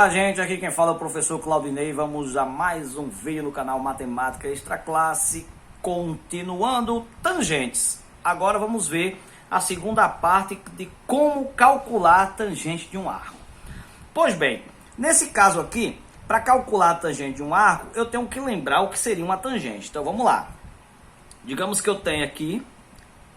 Olá, gente, aqui quem fala é o professor Claudinei. Vamos a mais um vídeo no canal Matemática Extra Classe, continuando tangentes. Agora vamos ver a segunda parte de como calcular a tangente de um arco. Pois bem, nesse caso aqui, para calcular a tangente de um arco, eu tenho que lembrar o que seria uma tangente. Então vamos lá. Digamos que eu tenho aqui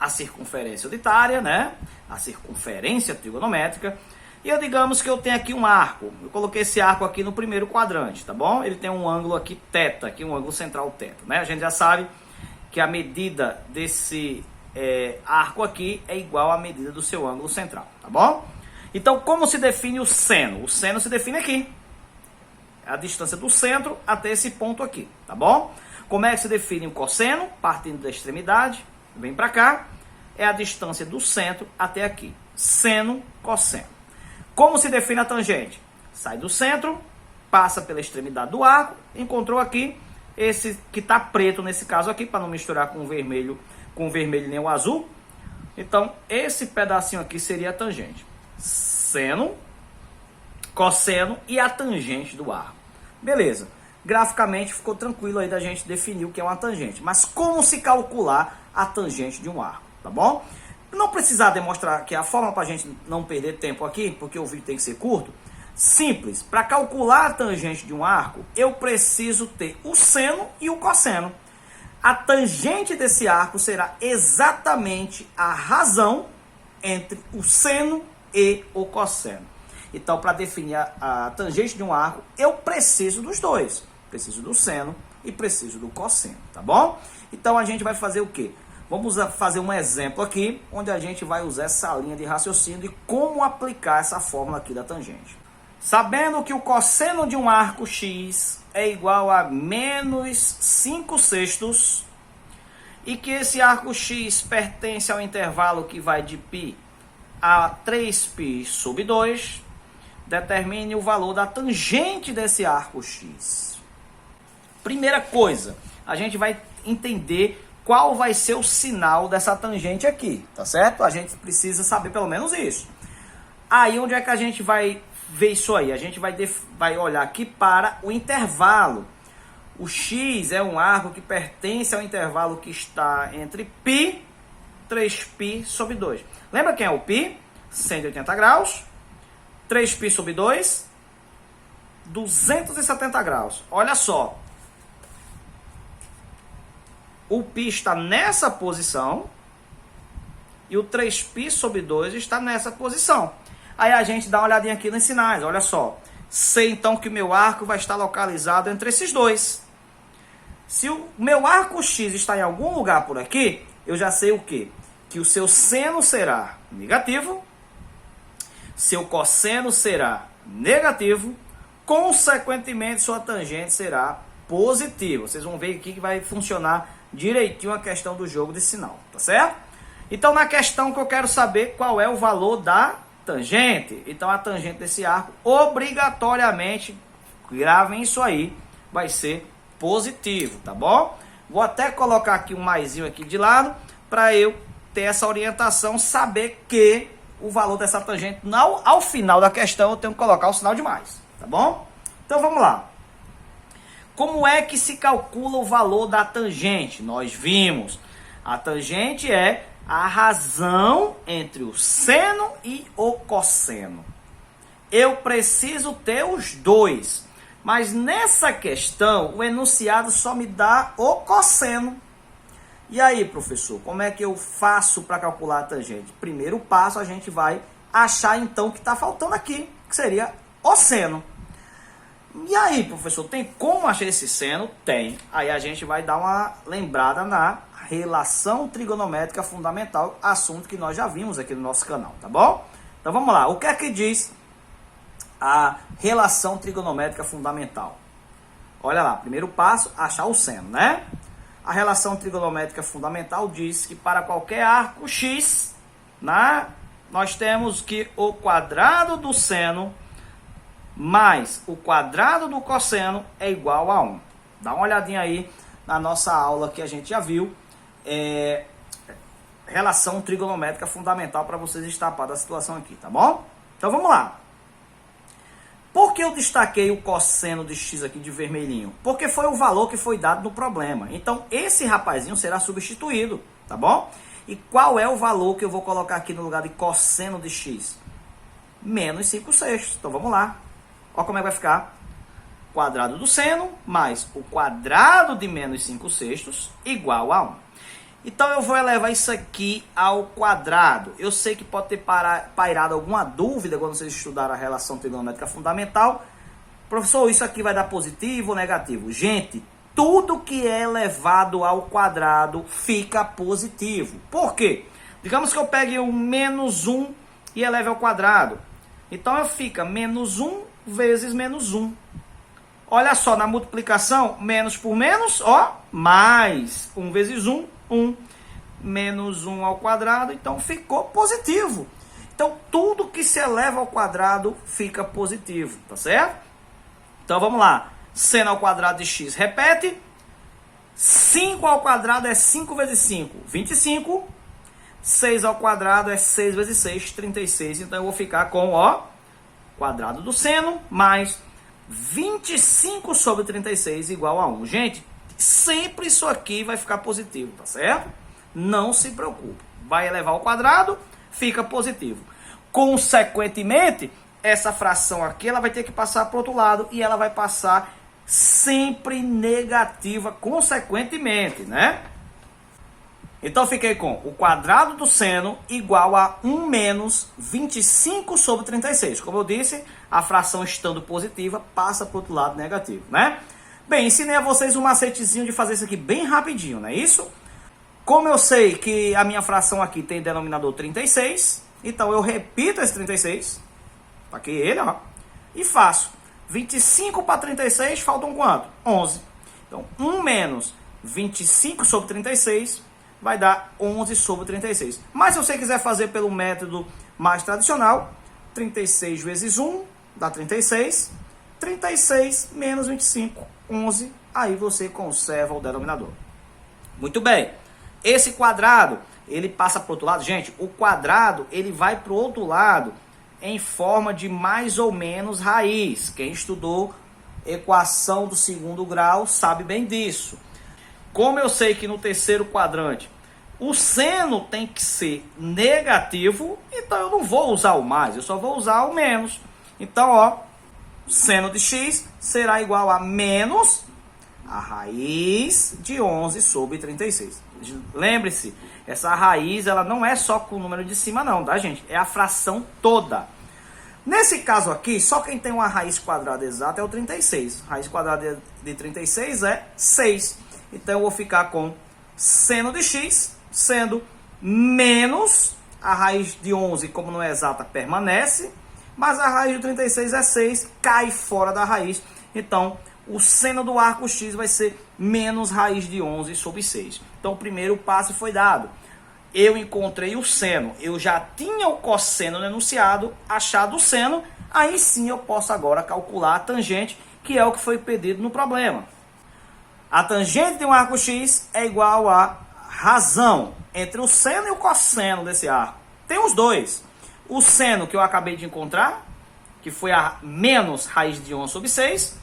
a circunferência unitária, né? A circunferência trigonométrica. E eu digamos que eu tenho aqui um arco. Eu coloquei esse arco aqui no primeiro quadrante, tá bom? Ele tem um ângulo aqui θ, aqui um ângulo central θ, né? A gente já sabe que a medida desse arco aqui é igual à medida do seu ângulo central, tá bom? Então, como se define o seno? O seno se define aqui. É a distância do centro até esse ponto aqui, tá bom? Como é que se define o cosseno? Partindo da extremidade, vem para cá, é a distância do centro até aqui. Seno, cosseno. Como se define a tangente? Sai do centro, passa pela extremidade do arco, encontrou aqui esse que está preto nesse caso aqui, para não misturar com o vermelho nem o azul. Então, esse pedacinho aqui seria a tangente. Seno, cosseno e a tangente do arco. Beleza. Graficamente ficou tranquilo aí da gente definir o que é uma tangente. Mas como se calcular a tangente de um arco, tá bom? Não precisar demonstrar que a forma para a gente não perder tempo aqui, porque o vídeo tem que ser curto. Simples. Para calcular a tangente de um arco, eu preciso ter o seno e o cosseno. A tangente desse arco será exatamente a razão entre o seno e o cosseno. Então, para definir a tangente de um arco, eu preciso dos dois. Preciso do seno e preciso do cosseno, tá bom? Então, a gente vai fazer o quê? Vamos fazer um exemplo aqui, onde a gente vai usar essa linha de raciocínio de como aplicar essa fórmula aqui da tangente. Sabendo que o cosseno de um arco x é igual a menos 5/6 e que esse arco x pertence ao intervalo que vai de π a 3π/2, determine o valor da tangente desse arco x. Primeira coisa, a gente vai entender qual vai ser o sinal dessa tangente aqui, tá certo? A gente precisa saber pelo menos isso. Aí, onde é que a gente vai ver isso aí? A gente vai olhar aqui para o intervalo. O x é um arco que pertence ao intervalo que está entre π, 3π/2. Lembra quem é o π? 180 graus. 3π/2, 270 graus. Olha só. O π está nessa posição e o 3π/2 está nessa posição. Aí a gente dá uma olhadinha aqui nos sinais, olha só. Sei então que o meu arco vai estar localizado entre esses dois. Se o meu arco x está em algum lugar por aqui, eu já sei o quê? Que o seu seno será negativo, seu cosseno será negativo, consequentemente sua tangente será positiva. Vocês vão ver aqui que vai funcionar direitinho a questão do jogo de sinal, tá certo? Então, na questão que eu quero saber qual é o valor da tangente. Então, a tangente desse arco, obrigatoriamente, gravem isso aí, vai ser positivo, tá bom? Vou até colocar aqui um maisinho aqui de lado, para eu ter essa orientação, saber que o valor dessa tangente, ao final da questão, eu tenho que colocar o sinal de mais, tá bom? Então, vamos lá. Como é que se calcula o valor da tangente? Nós vimos, a tangente é a razão entre o seno e o cosseno. Eu preciso ter os dois, mas nessa questão o enunciado só me dá o cosseno. E aí, professor, como é que eu faço para calcular a tangente? Primeiro passo, a gente vai achar então o que está faltando aqui, que seria o seno. E aí, professor, tem como achar esse seno? Tem. Aí a gente vai dar uma lembrada na relação trigonométrica fundamental, assunto que nós já vimos aqui no nosso canal, tá bom? Então vamos lá. O que é que diz a relação trigonométrica fundamental? Olha lá, primeiro passo, achar o seno, né? A relação trigonométrica fundamental diz que para qualquer arco x, né, nós temos que o quadrado do seno mais o quadrado do cosseno é igual a 1. Dá uma olhadinha aí na nossa aula que a gente já viu. Relação trigonométrica fundamental para vocês estaparem da situação aqui, tá bom? Então vamos lá. Por que eu destaquei o cosseno de x aqui de vermelhinho? Porque foi o valor que foi dado no problema. Então, esse rapazinho será substituído, tá bom? E qual é o valor que eu vou colocar aqui no lugar de cosseno de x? Menos 5/6. Então, vamos lá. Olha como é que vai ficar. Quadrado do seno mais o quadrado de menos 5/6 igual a 1. Então, eu vou elevar isso aqui ao quadrado. Eu sei que pode ter pairado alguma dúvida quando vocês estudaram a relação trigonométrica fundamental. Professor, isso aqui vai dar positivo ou negativo? Gente, tudo que é elevado ao quadrado fica positivo. Por quê? Digamos que eu pegue o menos 1 e eleve ao quadrado. Então, eu fica menos 1 vezes menos 1. Olha só, na multiplicação, menos por menos, ó, mais 1 vezes 1. 1 menos 1 ao quadrado, então ficou positivo. Então, tudo que se eleva ao quadrado fica positivo, tá certo? Então, vamos lá. Seno ao quadrado de x, repete. 5 ao quadrado é 5 vezes 5, 25. 6 ao quadrado é 6 vezes 6, 36. Então, eu vou ficar com, ó, quadrado do seno mais 25 sobre 36 igual a 1. Gente, sempre isso aqui vai ficar positivo, tá certo? Não se preocupe. Vai elevar ao quadrado, fica positivo. Consequentemente, essa fração aqui, ela vai ter que passar para o outro lado e ela vai passar sempre negativa, consequentemente, né? Então, fiquei com o quadrado do seno igual a 1 menos 25 sobre 36. Como eu disse, a fração estando positiva, passa para o outro lado negativo, né? Bem, ensinei a vocês um macetezinho de fazer isso aqui bem rapidinho, não é isso? Como eu sei que a minha fração aqui tem denominador 36, então eu repito esse 36, tá aqui ele, ó, e faço 25 para 36, faltam quanto? 11. Então, 1 menos 25 sobre 36 vai dar 11 sobre 36. Mas se você quiser fazer pelo método mais tradicional, 36 vezes 1 dá 36, 36 menos 25, 11, aí você conserva o denominador. Muito bem, esse quadrado, ele passa para o outro lado. Gente, o quadrado, ele vai para o outro lado em forma de mais ou menos raiz. Quem estudou equação do segundo grau sabe bem disso. Como eu sei que no terceiro quadrante o seno tem que ser negativo, então eu não vou usar o mais, eu só vou usar o menos. Então, ó, seno de x será igual a menos a raiz de 11 sobre 36. Lembre-se, essa raiz ela não é só com o número de cima não, tá, gente? É a fração toda. Nesse caso aqui, só quem tem uma raiz quadrada exata é o 36. Raiz quadrada de 36 é 6. Então, eu vou ficar com seno de x sendo menos a raiz de 11, como não é exata, permanece. Mas a raiz de 36 é 6, cai fora da raiz. Então, o seno do arco x vai ser menos raiz de 11 sobre 6. Então, o primeiro passo foi dado. Eu encontrei o seno. Eu já tinha o cosseno no enunciado, achado o seno. Aí sim eu posso agora calcular a tangente, que é o que foi pedido no problema. A tangente de um arco x é igual a razão entre o seno e o cosseno desse arco. Tem os dois. O seno que eu acabei de encontrar, que foi a menos raiz de 11 sobre 6,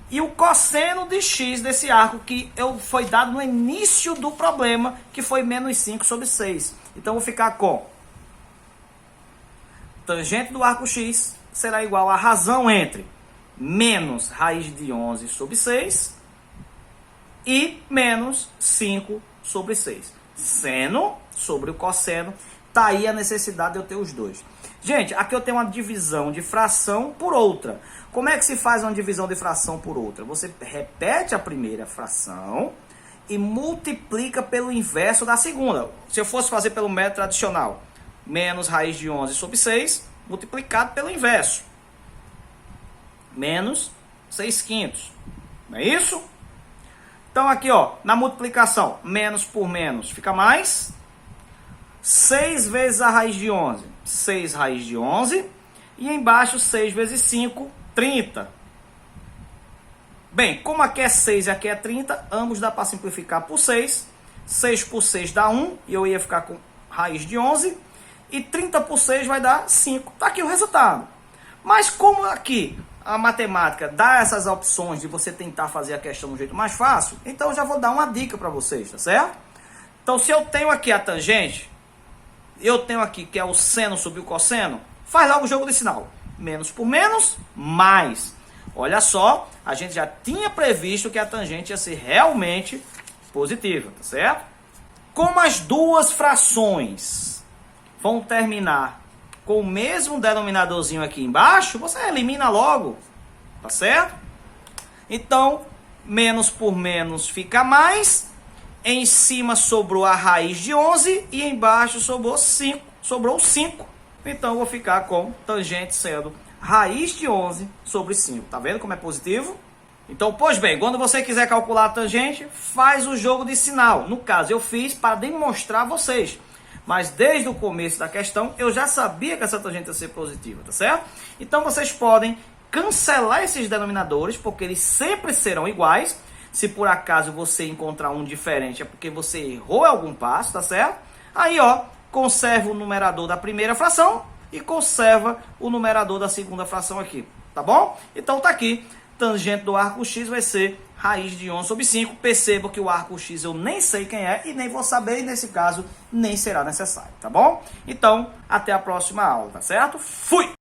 e o cosseno de x desse arco, que foi dado no início do problema, que foi menos 5 sobre 6. Então, eu vou ficar com tangente do arco x será igual a razão entre menos raiz de 11 sobre 6 e menos 5 sobre 6. Seno sobre o cosseno. Tá aí a necessidade de eu ter os dois. Gente, aqui eu tenho uma divisão de fração por outra. Como é que se faz uma divisão de fração por outra? Você repete a primeira fração e multiplica pelo inverso da segunda. Se eu fosse fazer pelo método tradicional, menos raiz de 11 sobre 6, multiplicado pelo inverso. Menos 6/5. Não é isso? Então aqui, ó, na multiplicação, menos por menos fica mais. 6 vezes a raiz de 11, 6 raiz de 11. E embaixo, 6 vezes 5, 30. Bem, como aqui é 6 e aqui é 30, ambos dá para simplificar por 6. 6 por 6 dá 1, e eu ia ficar com raiz de 11. E 30 por 6 vai dar 5. Tá aqui o resultado. Mas como aqui a matemática dá essas opções de você tentar fazer a questão do jeito mais fácil, então eu já vou dar uma dica para vocês, tá certo? Então, se eu tenho aqui a tangente, eu tenho aqui que é o seno sobre o cosseno, faz logo o jogo de sinal. Menos por menos, mais. Olha só, a gente já tinha previsto que a tangente ia ser realmente positiva, tá certo? Como as duas frações vão terminar com o mesmo denominadorzinho aqui embaixo, você elimina logo, tá certo? Então, menos por menos fica mais. Em cima sobrou a raiz de 11 e embaixo sobrou 5. Então, eu vou ficar com tangente sendo raiz de 11 sobre 5. Tá vendo como é positivo? Então, pois bem, quando você quiser calcular a tangente, faz o jogo de sinal. No caso, eu fiz para demonstrar a vocês. Mas desde o começo da questão, eu já sabia que essa tangente ia ser positiva, tá certo? Então, vocês podem cancelar esses denominadores, porque eles sempre serão iguais. Se por acaso você encontrar um diferente, é porque você errou algum passo, tá certo? Aí, ó, conserva o numerador da primeira fração e conserva o numerador da segunda fração aqui, tá bom? Então tá aqui, tangente do arco X vai ser raiz de 11 sobre 5. Perceba que o arco X eu nem sei quem é e nem vou saber, e nesse caso nem será necessário, tá bom? Então, até a próxima aula, tá certo? Fui!